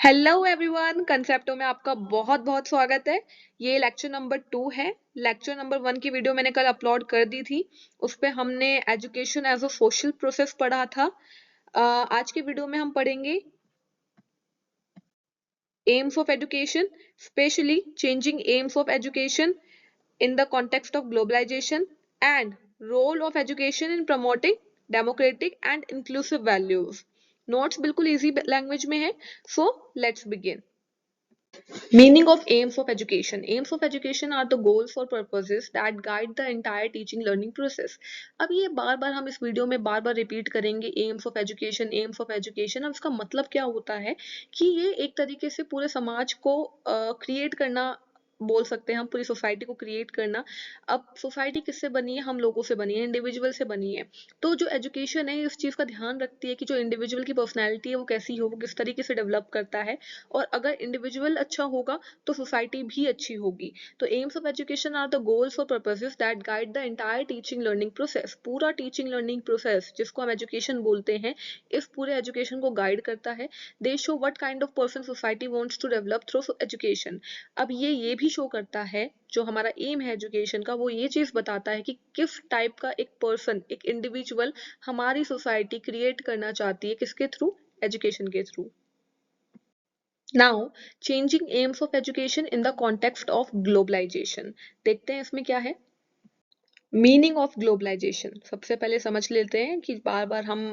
Hello everyone, कंसेप्टो में आपका बहुत बहुत स्वागत है। ये लेक्चर नंबर 2 है। लेक्चर नंबर 1 की वीडियो मैंने कल अपलोड कर दी थी। उस पे हमने education as a social process पढ़ा था। आज की वीडियो में हम पढ़ेंगे aims of education, specially changing aims of education in the context of globalization and role of education in promoting democratic and inclusive values. Notes बिल्कुल इजी लैंग्वेज में है, so let's begin. Meaning of aims of education. Aims of education are the goals or purposes that guide the entire teaching learning process. अब ये बार बार हम इस video में बार बार repeat करेंगे, AIIMS of education, AIIMS of education. अब इसका मतलब क्या होता है कि ये एक तरीके से पूरे समाज को क्रिएट करना बोल सकते हैं हम, पूरी सोसाइटी को क्रिएट करना. अब सोसाइटी किससे बनी है? हम लोगों से बनी है, इंडिविजुअल से बनी है. तो जो एजुकेशन है इस चीज का ध्यान रखती है कि जो इंडिविजुअल की पर्सनैलिटी है वो कैसी हो, वो किस तरीके से डेवलप करता है. और अगर इंडिविजुअल अच्छा होगा तो सोसाइटी भी अच्छी होगी. तो aims of education are the goals और purposes that guide the entire teaching learning process. पूरा टीचिंग लर्निंग प्रोसेस जिसको हम एजुकेशन बोलते हैं, इस पूरे एजुकेशन को गाइड करता है. They show what kind of person society wants to develop through education. अब ये भी शो करता है, जो हमारा एम है एजुकेशन का, वो ये चीज बताता है कि किस टाइप का एक पर्सन, एक इंडिविजुअल हमारी सोसाइटी क्रिएट करना चाहती है, किसके थ्रू? एजुकेशन के through. Now, changing aims of education in the context of globalization. देखते हैं इसमें क्या है. मीनिंग ऑफ ग्लोबलाइजेशन सबसे पहले समझ लेते हैं कि बार बार हम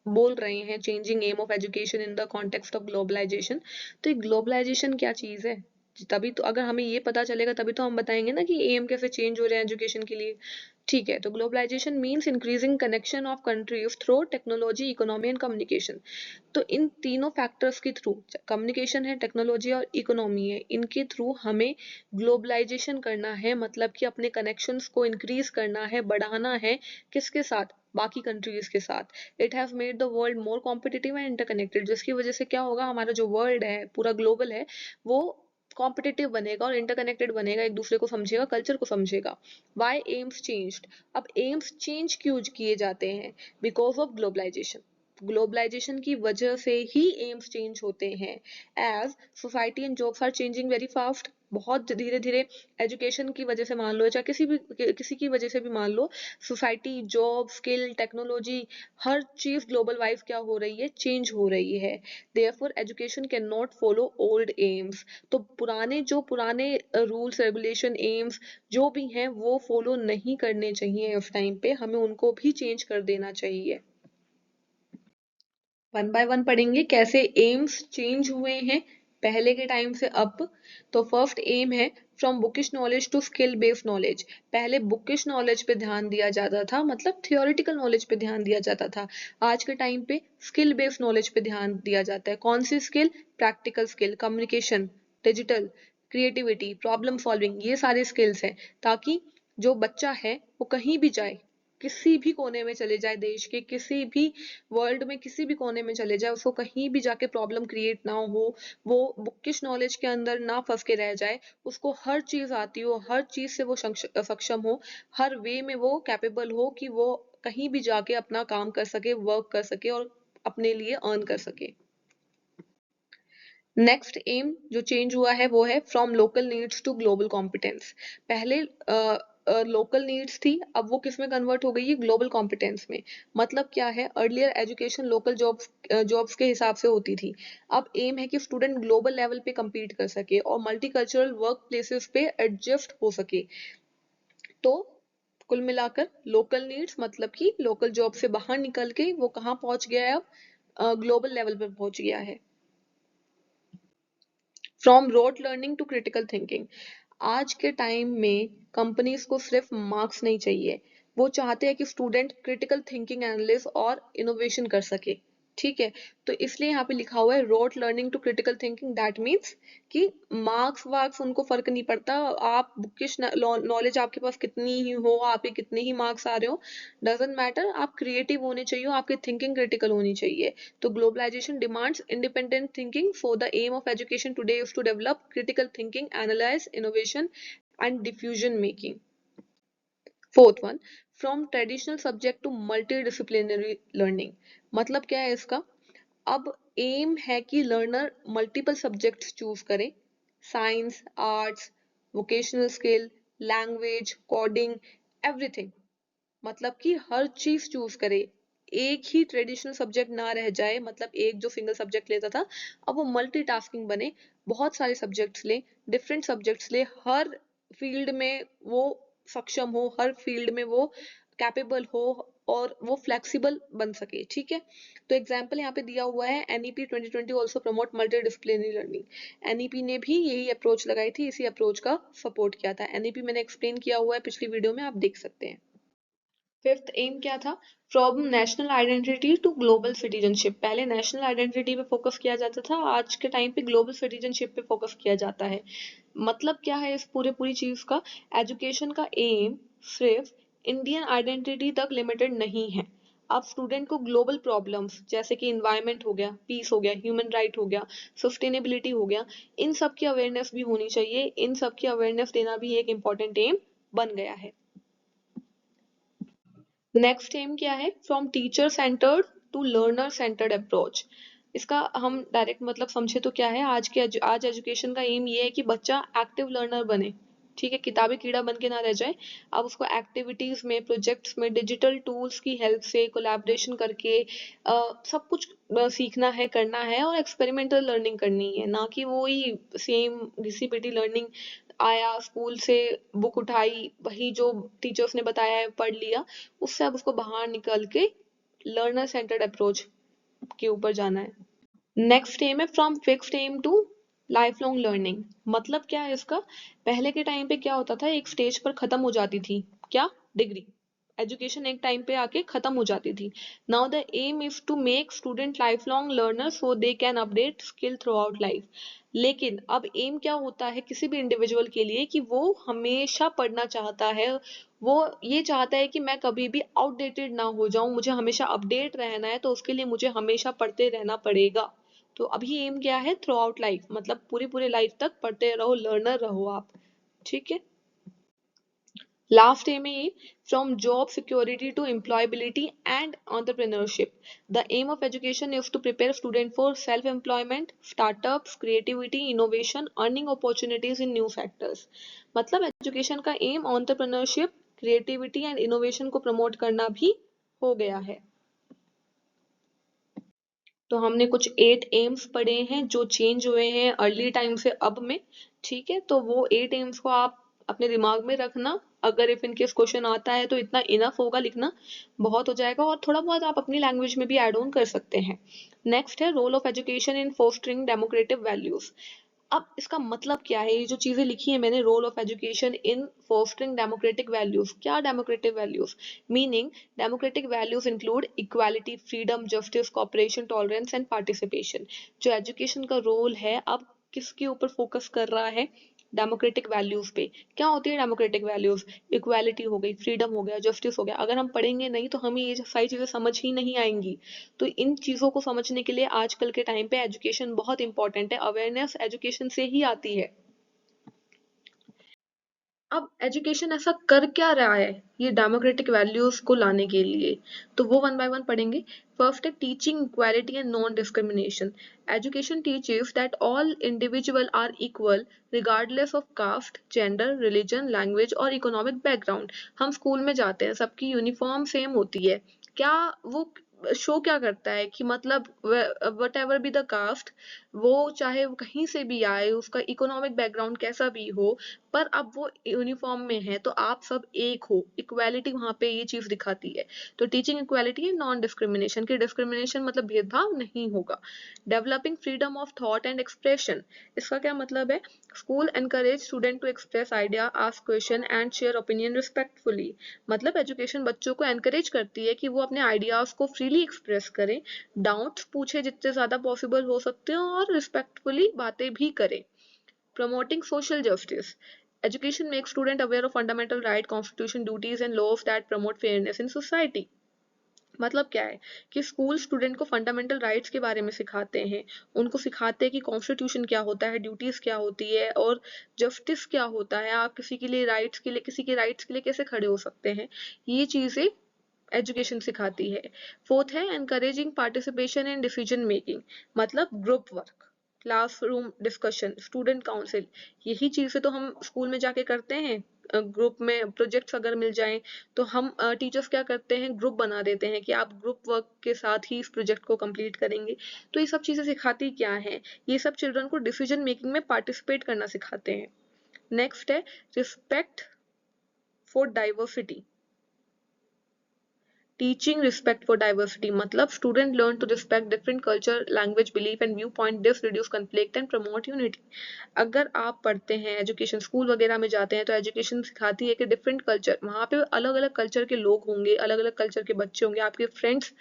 बोल रहे हैं changing aim of education in the context of globalisation. तो ये ग्लोबलाइजेशन क्या चीज है? तभी तो, अगर हमें ये पता चलेगा तभी तो हम बताएंगे ना कि एम कैसे चेंज हो रहे हैं एजुकेशन के लिए. ठीक है, तो globalisation means increasing connection of countries through technology, economy and communication. तो इन तीनों फैक्टर्स के थ्रू, कम्युनिकेशन है, टेक्नोलॉजी और इकोनॉमी है, इनके थ्रू हमें ग्लोबलाइजेशन करना है. मतलब कि अपने कनेक्शंस को इंक्रीज करना है, बढ़ाना है. किसके साथ? बाकी कंट्रीज के साथ. It have made the world more competitive and interconnected. जिसकी वजह से क्या होगा, हमारा जो वर्ल्ड है पूरा ग्लोबल है, वो कॉम्पिटिटिव बनेगा और इंटरकनेक्टेड बनेगा, एक दूसरे को समझेगा, कल्चर को समझेगा. Why aims changed? अब एम्स चेंज क्यों किए जाते हैं? Because of globalisation. ग्लोबलाइजेशन की वजह से ही एम्स चेंज होते हैं. As society and jobs are changing very fast. बहुत धीरे धीरे एजुकेशन की वजह से मान लो, या किसी की वजह से भी मान लो, सोसाइटी, जॉब, स्किल, टेक्नोलॉजी, हर चीज ग्लोबल वाइज क्या हो रही है? चेंज हो रही है. Therefore education can not follow old AIIMS. तो पुराने रूल्स, रेगुलेशन, एम्स जो भी हैं वो फॉलो नहीं करने चाहिए. उस टाइम पे हमें उनको भी चेंज कर देना चाहिए. वन बाय वन पढ़ेंगे कैसे एम्स चेंज हुए हैं पहले के टाइम से अब. तो फर्स्ट एम है from bookish knowledge to skill based knowledge. पहले बुकिश नॉलेज पे ध्यान दिया जाता था, मतलब थियोरिटिकल नॉलेज पे ध्यान दिया जाता था. आज के टाइम पे स्किल बेस्ड नॉलेज पे ध्यान दिया जाता है. कौन सी skill? Practical skill, communication, digital, creativity, problem solving, ये सारे स्किल्स हैं. ताकि जो बच्चा है वो कहीं भी जाए, किसी भी कोने में चले जाए, देश के किसी भी, वर्ल्ड में किसी भी कोने में चले जाए, उसको कहीं भी जाके प्रॉब्लम क्रिएट ना हो, वो बुकिश नॉलेज के अंदर ना फंस के रह जाए. उसको हर चीज आती हो, हर चीज से वो सक्षम हो, हर वे में वो कैपेबल हो कि वो कहीं भी जाके अपना काम कर सके, वर्क कर सके और अपने लिए अर्न कर सके. नेक्स्ट एम जो चेंज हुआ है वो है from local needs to global competence. पहले लोकल नीड्स थी, अब वो किस में कन्वर्ट हो गई है? ग्लोबल कॉम्पिटेंस में. मतलब क्या है, अर्लियर एजुकेशन लोकल जॉब्स के हिसाब से होती थी. अब एम है कि स्टूडेंट ग्लोबल लेवल पे compete कर सके और मल्टीकल्चरल वर्क प्लेसेस पे एडजस्ट हो सके. तो कुल मिलाकर लोकल नीड्स मतलब कि लोकल जॉब से बाहर निकल के वो कहाँ पहुंच गया है? अब ग्लोबल लेवल पर पहुंच गया है. From rote learning to critical thinking. आज के टाइम में कंपनीज को सिर्फ मार्क्स नहीं चाहिए, वो चाहते हैं कि स्टूडेंट क्रिटिकल थिंकिंग, एनालिसिस और इनोवेशन कर सके. ठीक है, तो इसलिए यहाँ पे लिखा हुआ है rote learning to critical thinking. That means कि मार्क्स वार्क्स उनको फर्क नहीं पड़ता. आप बुकिश नॉलेज आपके पास कितनी ही हो, आपके कितने ही मार्क्स आ रहे हो, डजेंट मैटर. आप क्रिएटिव होने चाहिए, आपकी थिंकिंग क्रिटिकल होनी चाहिए. तो globalisation demands independent thinking. For the aim of education today is to develop critical thinking, analyse, innovation and diffusion making. Fourth one, from traditional subject to multi disciplinary learning. मतलब क्या है इसका? अब aim है कि लर्नर मल्टीपल सब्जेक्ट्स चूज करे, science, arts, vocational skill, language, coding, everything. मतलब कि हर चीज चूज करे, एक ही ट्रेडिशनल सब्जेक्ट ना रह जाए, मतलब एक जो सिंगल सब्जेक्ट लेता था अब वो मल्टीटास्किंग बने, बहुत सारे सब्जेक्ट्स ले, डिफरेंट सब्जेक्ट्स ले, हर फील्ड में वो सक्षम हो, हर फील्ड में वो कैपेबल हो और वो फ्लेक्सिबल बन सके। ठीक है, तो एग्जाम्पल यहाँ पे दिया हुआ है NEP 2020 also promote multi disciplinary learning. NEP ने भी यही अप्रोच लगाई थी, इसी अप्रोच का सपोर्ट किया था। एनईपी मैंने एक्सप्लेन किया हुआ है पिछली वीडियो में, आप देख सकते हैं। फिफ्थ एम क्या था? From national identity to global citizenship. पहले नेशनल आइडेंटिटी पे फोकस किया जाता था, आज के टाइम पे ग्लोबल सिटीजनशिप पे फोकस किया जाता है। मतलब क्या है इस पूरी चीज का? एजुकेशन का एम सिर्फ इंडियन आइडेंटिटी तक लिमिटेड नहीं है। अब स्टूडेंट को ग्लोबल प्रॉब्लम्स जैसे कि इन्वायरमेंट हो गया, पीस हो गया, ह्यूमन राइट हो गया, सस्टेनेबिलिटी हो गया, इन सब की अवेयरनेस भी होनी चाहिए। इन सब की अवेयरनेस देना भी एक इम्पॉर्टेंट एम बन गया है। नेक्स्ट एम क्या है? From teacher centred to learner centred approach. इसका हम डायरेक्ट मतलब समझे तो क्या है, आज एजुकेशन का एम ये है कि बच्चा एक्टिव लर्नर बने। ठीक है, किताबी कीड़ा बन के ना रह जाए। अब उसको एक्टिविटीज में, प्रोजेक्ट्स में, डिजिटल टूल्स की हेल्प से कोलैबोरेशन करके सब कुछ सीखना है, करना है, और एक्सपेरिमेंटल लर्निंग करनी है, ना कि वो ही सेम घिसी पिटी लर्निंग। आया स्कूल से, बुक उठाई, वही जो टीचर्स ने बताया है पढ़ लिया, उससे अब उसको बाहर निकल के लर्नर सेंटर्ड अप्रोच के ऊपर जाना है। नेक्स्ट एम है from fixed aim to life long learning. मतलब क्या है इसका? पहले के टाइम पे क्या होता था, एक स्टेज पर खत्म हो जाती थी क्या, डिग्री, एजुकेशन एक टाइम पे आके खत्म हो जाती थी। Now the aim is to make student life long learner so they can update skill throughout life. लेकिन अब एम क्या होता है किसी भी इंडिविजुअल के लिए कि वो हमेशा पढ़ना चाहता है, वो ये चाहता है कि मैं कभी भी आउटडेटेड ना हो जाऊं, मुझे हमेशा अपडेट रहना है, तो उसके लिए मुझे हमेशा पढ़ते रहना पड़ेगा। तो अभी एम क्या है? थ्रू आउट लाइफ, मतलब पूरी पूरी लाइफ तक पढ़ते रहो, लर्नर रहो आप। ठीक है, last aim is from job security to employability and entrepreneurship. The aim of education is to prepare students for self-employment, startups, creativity, innovation, earning opportunities in new sectors. मतलब एजुकेशन का aim entrepreneurship, creativity and innovation को promote करना भी हो गया है। तो हमने कुछ 8 एम्स पढ़े हैं जो चेंज हुए हैं अर्ली टाइम से अब में। ठीक है, तो वो 8 एम्स को आप अपने दिमाग में रखना। अगर इफ इनकेस क्वेश्चन आता है तो इतना इनफ होगा, लिखना बहुत हो जाएगा, और थोड़ा बहुत आप अपनी लैंग्वेज में भी ऐड ऑन कर सकते हैं। नेक्स्ट है role of education in fostering democratic values. अब इसका मतलब क्या है? ये जो चीजें लिखी है मैंने, role of education in fostering democratic values. क्या democratic values? Meaning democratic values include equality, freedom, justice, cooperation, tolerance and participation. जो एजुकेशन का रोल है अब किसके ऊपर फोकस कर रहा है? डेमोक्रेटिक वैल्यूज पे। क्या होती है डेमोक्रेटिक वैल्यूज? इक्वालिटी हो गई, फ्रीडम हो गया, जस्टिस हो गया। अगर हम पढ़ेंगे नहीं तो हमें ये सारी चीजें समझ ही नहीं आएंगी। तो इन चीजों को समझने के लिए आजकल के टाइम पे एजुकेशन बहुत इंपॉर्टेंट है, अवेयरनेस एजुकेशन से ही आती है। अब एजुकेशन ऐसा कर क्या रहा है ये डेमोक्रेटिक वैल्यूज को लाने के लिए, तो वो वन बाय वन पढ़ेंगे। फर्स्ट है teaching equality and non discrimination. Education teaches that all individual are equal regardless of caste, gender, religion, language और इकोनॉमिक बैकग्राउंड। हम स्कूल में जाते हैं, सबकी यूनिफॉर्म सेम होती है। क्या वो शो क्या करता है कि मतलब whatever be the caste, वो चाहे वो कहीं से भी आए, उसका इकोनॉमिक बैकग्राउंड कैसा भी हो, पर अब वो यूनिफॉर्म में है तो आप सब एक हो। इक्वालिटी वहां पे ये चीज दिखाती है। तो टीचिंग इक्वालिटी है नॉन डिस्क्रिमिनेशन की, डिस्क्रिमिनेशन मतलब भेदभाव नहीं होगा। Developing freedom of thought and expression. इसका क्या मतलब है? School encourage student to express idea, ask question and share opinion respectfully. मतलब एजुकेशन बच्चों को एनकरेज करती है कि वो अपने आइडियाज को फ्रीली एक्सप्रेस करें, डाउट्स पूछे जितने ज्यादा पॉसिबल हो सकते हो, और रिस्पेक्टफुली बातें भी करें। Promoting social justice. Education makes students aware of fundamental rights, constitution, duties and laws that promote fairness in society. मतलब क्या है कि स्कूल स्टूडेंट को फंडामेंटल राइट्स के बारे में सिखाते हैं, उनको सिखाते हैं कि कॉन्स्टिट्यूशन क्या होता है, ड्यूटीज क्या होती है, और जस्टिस क्या होता है, आप किसी के लिए राइट्स के लिए, किसी के राइट्स के लिए कैसे खड़े हो सकते हैं। ये चीजें एजुकेशन सिखाती है। फोर्थ है encouraging participation in decision making, मतलब group work, classroom discussion, student council, यही चीजें तो हम स्कूल में जाके करते हैं। ग्रुप में प्रोजेक्ट्स अगर मिल जाएं तो हम टीचर्स क्या करते हैं, ग्रुप बना देते हैं कि आप ग्रुप वर्क के साथ ही इस प्रोजेक्ट को कंप्लीट करेंगे। तो ये सब चीजें सिखाती क्या है, ये सब चिल्ड्रन को डिसीजन मेकिंग में पार्टिसिपेट करना सिखाते हैं। नेक्स्ट है respect for diversity, teaching respect for diversity, मतलब student learn to respect different culture, language, belief and view point, this reduce conflict and promote unity. अगर आप पढ़ते हैं एजुकेशन, स्कूल वगैरह में जाते हैं तो एजुकेशन सिखाती है कि डिफरेंट कल्चर, वहाँ पे अलग अलग कल्चर के लोग होंगे, अलग अलग कल्चर के बच्चे होंगे, आपके फ्रेंड्स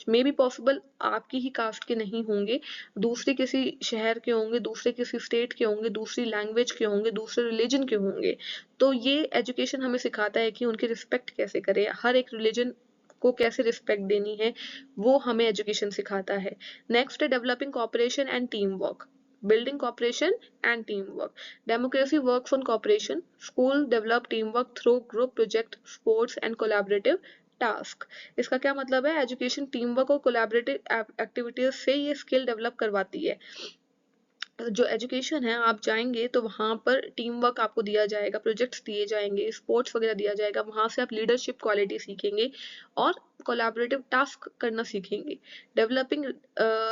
मे बी पॉसिबल आपकी ही कास्ट के नहीं होंगे, दूसरे किसी शहर के होंगे, दूसरे किसी स्टेट के होंगे, दूसरी लैंग्वेज के होंगे, दूसरे रिलीजन के होंगे। तो ये एजुकेशन हमें सिखाता है कि उनकी रिस्पेक्ट कैसे करें, हर एक रिलीजन को कैसे रिस्पेक्ट देनी है, वो हमें एजुकेशन सिखाता है। नेक्स्ट है developing cooperation and team work, building cooperation and teamwork. Democracy works on cooperation. School develop teamwork through group project, sports and collaborative task. इसका क्या मतलब है, एजुकेशन टीम वर्क और कोलैबोरेटिव एक्टिविटीज से ये स्किल डेवलप करवाती है। जो एजुकेशन है, आप जाएंगे तो वहाँ पर टीम वर्क आपको दिया जाएगा, प्रोजेक्ट्स दिए जाएंगे, स्पोर्ट्स वगैरह दिया जाएगा, वहाँ से आप लीडरशिप क्वालिटी सीखेंगे और कोलैबोरेटिव टास्क करना सीखेंगे। Developing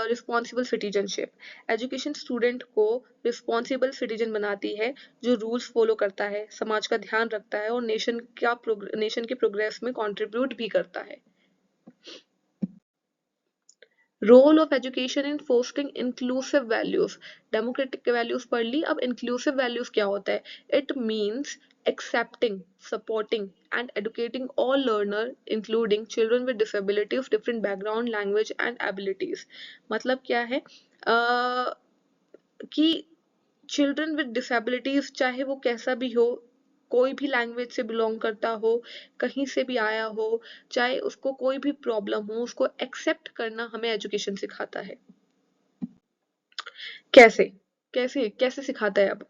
responsible citizenship, education student को रिस्पॉन्सिबल सिटीजन बनाती है जो रूल्स फॉलो करता है, समाज का ध्यान रखता है और नेशन के प्रोग्रेस में कंट्रीब्यूट भी करता है। Role of education in fostering inclusive values, democratic values पढ़ ली, अब इंक्लूसिव वैल्यूज क्या होता है, it means accepting, supporting and educating all learner including children with disabilities of different background, language and abilities। मतलब क्या है कि चिल्ड्रन विद डिसेबिलिटीज चाहे वो कैसा भी हो, कोई भी लैंग्वेज से बिलोंग करता हो, कहीं से भी आया हो, चाहे उसको कोई भी प्रॉब्लम हो, उसको एक्सेप्ट करना हमें एजुकेशन सिखाता है। कैसे कैसे कैसे सिखाता है, अब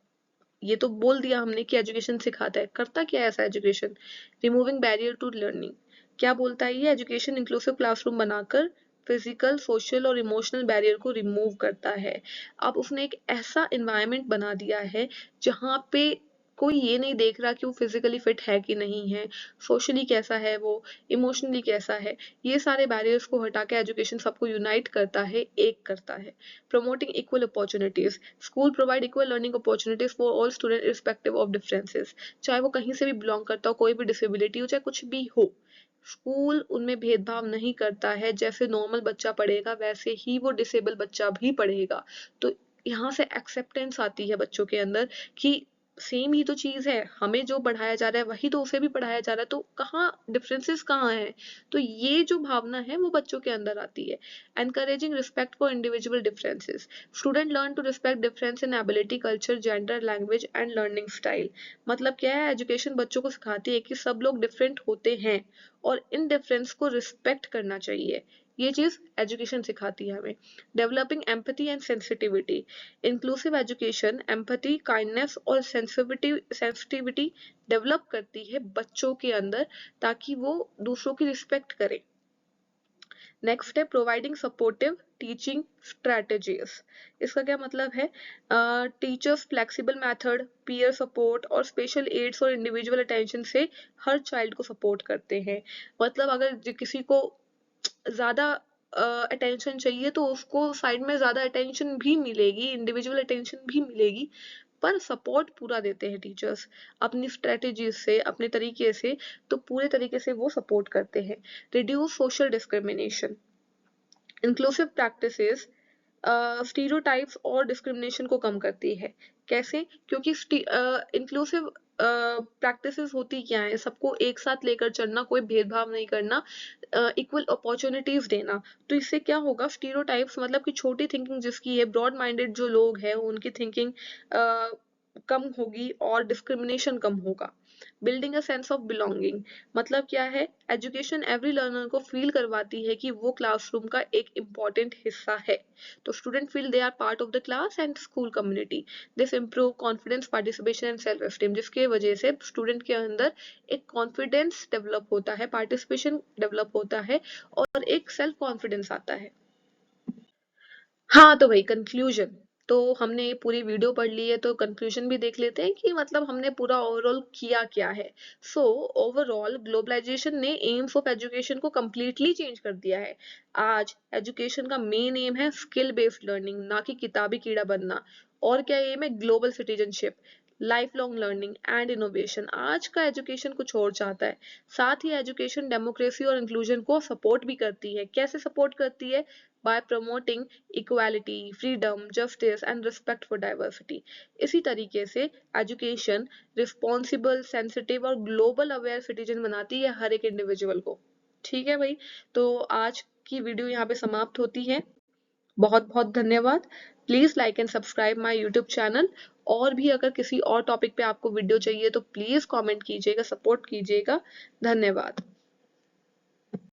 ये तो बोल दिया हमने कि एजुकेशन सिखाता है, करता क्या है ऐसा education, removing barrier to learning, क्या बोलता है ये, एजुकेशन इंक्लूसिव क्लासरूम बनाकर फिजिकल, सोशल और इमोशनल बैरियर को रिमूव करता है। अब उसने एक ऐसा इन्वायरमेंट बना दिया है जहाँ पे कोई ये नहीं देख रहा कि वो फिजिकली फिट है कि नहीं है, सोशली कैसा है वो, इमोशनली कैसा है, ये सारे बैरियर्स को हटा के एजुकेशन सबको यूनाइट करता है, एक करता है। Promoting equal opportunities, school provide equal learning opportunities for all student respective of differences, चाहे वो कहीं से भी बिलोंग करता हो, कोई भी डिसेबिलिटी हो, चाहे कुछ भी हो, स्कूल उनमें भेदभाव नहीं करता है, जैसे नॉर्मल बच्चा पढ़ेगा वैसे ही वो डिसेबल बच्चा भी पढ़ेगा। तो यहाँ से एक्सेप्टेंस आती है बच्चों के अंदर कि सेम ही तो चीज है, हमें जो पढ़ाया जा रहा है वही तो उसे भी पढ़ाया जा रहा है, तो कहाँ डिफरेंसेस कहाँ है, तो ये जो भावना है वो बच्चों के अंदर आती है। Encouraging respect for individual differences, student learn to respect difference in ability, culture, gender, language and learning style. मतलब क्या है, एजुकेशन बच्चों को सिखाती है कि सब लोग डिफरेंट होते हैं और इन डिफरेंस को रिस्पेक्ट करना चाहिए, ये चीज एजुकेशन सिखाती है हमें। Developing empathy and sensitivity, inclusive education empathy, kindness और सेंसिटिविटी डेवलप करती है बच्चों के अंदर ताकि वो दूसरों की रिस्पेक्ट करें। नेक्स्ट है प्रोवाइडिंग सपोर्टिव टीचिंग स्ट्रेटजीज, इसका क्या मतलब है, teachers flexible method, peer support और स्पेशल एड्स और इंडिविजुअल अटेंशन से हर चाइल्ड को सपोर्ट करते हैं। मतलब अगर किसी को ज्यादा अटेंशन चाहिए तो उसको साइड में ज्यादा अटेंशन भी मिलेगी, इंडिविजुअल अटेंशन भी मिलेगी, पर सपोर्ट पूरा देते हैं टीचर्स अपनी स्ट्रेटेजी से, अपने तरीके से, तो पूरे तरीके से वो सपोर्ट करते हैं। Reduce social discrimination, inclusive practices stereotypes और डिस्क्रिमिनेशन को कम करती है। कैसे, क्योंकि इंक्लूसिव प्रैक्टिसेस होती क्या है, सबको एक साथ लेकर चलना, कोई भेदभाव नहीं करना, इक्वल अपॉर्चुनिटीज देना। तो इससे क्या होगा, स्टीरियोटाइप्स मतलब कि छोटी थिंकिंग जिसकी है, ब्रॉड माइंडेड जो लोग हैं उनकी थिंकिंग कम होगी और डिस्क्रिमिनेशन कम होगा। Building a sense of belonging, मतलब क्या है, एजुकेशन एवरी लर्नर को फील करवाती है कि वो क्लासरूम का एक इम्पॉर्टेंट हिस्सा है। तो student feel they are part of the class and school community. This improve confidence, participation and self esteem, जिसके वजह से स्टूडेंट के अंदर एक कॉन्फिडेंस डेवलप होता है, पार्टिसिपेशन डेवलप होता है और एक सेल्फ कॉन्फिडेंस आता है। हाँ तो भाई कंक्लूजन, तो हमने ये पूरी वीडियो पढ़ ली है तो कंक्लूजन भी देख लेते हैं कि मतलब हमने पूरा ओवरऑल किया क्या है। सो ओवरऑल ग्लोबलाइजेशन ने एम्स ऑफ एजुकेशन को कम्प्लीटली चेंज कर दिया है। आज एजुकेशन का मेन एम है स्किल बेस्ड लर्निंग, ना कि किताबी कीड़ा बनना। और क्या एम है, global citizenship, life long learning and innovation. आज का एजुकेशन कुछ और चाहता है। साथ ही एजुकेशन डेमोक्रेसी और इंक्लूजन को सपोर्ट भी करती है। कैसे सपोर्ट करती है? by promoting equality, freedom, justice and respect for diversity। इसी तरीके से एजुकेशन रिस्पॉन्सिबल, सेंसिटिव और ग्लोबल अवेयर सिटीजन बनाती है हर एक इंडिविजुअल को। ठीक है भाई, तो आज की वीडियो यहाँ पे समाप्त होती है। बहुत बहुत धन्यवाद। Please like and subscribe my YouTube channel. और भी अगर किसी और टॉपिक पे आपको वीडियो चाहिए तो प्लीज कमेंट कीजिएगा, सपोर्ट कीजिएगा। धन्यवाद।